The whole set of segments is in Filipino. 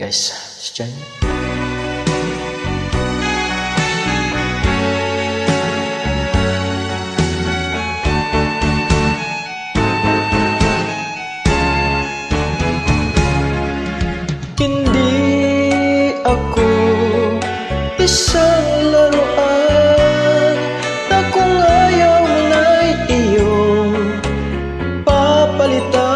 Guys, si Chan. Hindi ako isang laruan na kung ayaw mo na'y iyong papalitan.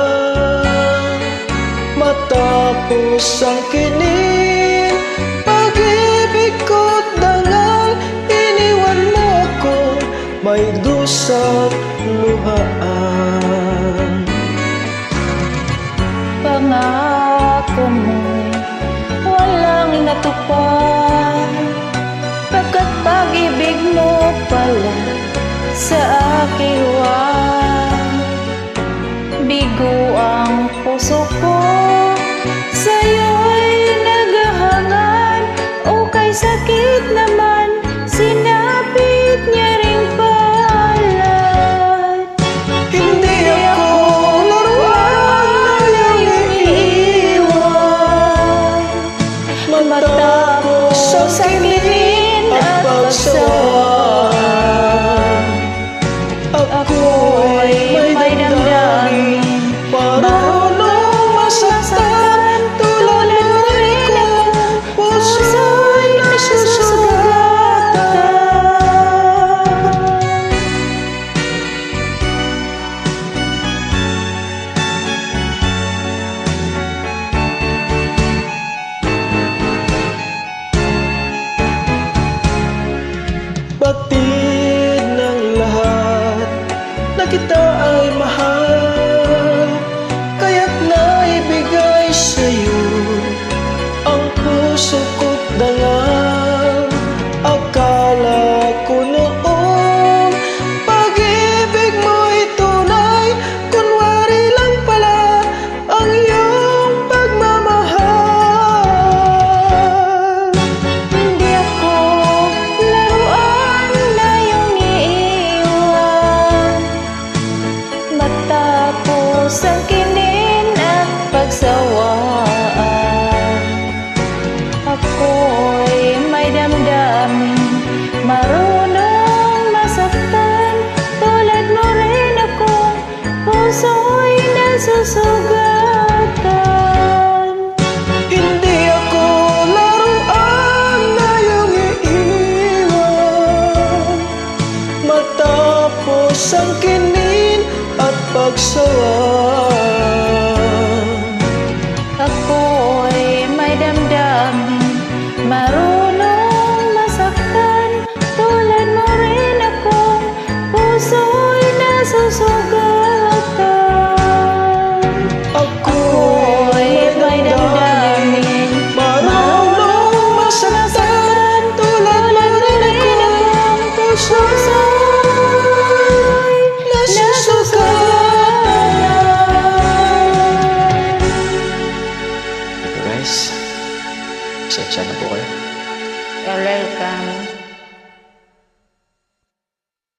Matapos ang kinin, pag-ibig ko't dangal, iniwan mo ako, may dusat luhaan. Pangako mo'y walang natupad, pagkat pag-ibig mo pala sa akiwan. Bigo ang puso ko, sa'yo'y naghahangan, o kay sakit naman, sinapit niya ring palad. Hindi ako laruan na iyong iiwan. Matapos ang kinin at pagsawaan, ako'y may damdamin, marunong masaktan. Tulad mo rin ako, puso'y nasusugatan. Batid ng lahat na kita ay mahal, kaya't naibigay sa'yo ang puso ko't dangal. Akala ko noon pag-ibig mo'y tunay, kunwari lang pala ang iyong pagmamahal. Hindi ako laruan na iyong iiwan, matapos ang kinin at pagsawaan. Ako'y may damdamin, marunong masaktan. Tulad mo rin ako, puso'y nasusugatan. Hindi ako laruan na iyong iiwan, matapos ang kinin at pagsawaan. Ako'y may damdamin, marunong masaktan. Tulad mo rin ako, puso'y nasusugatan.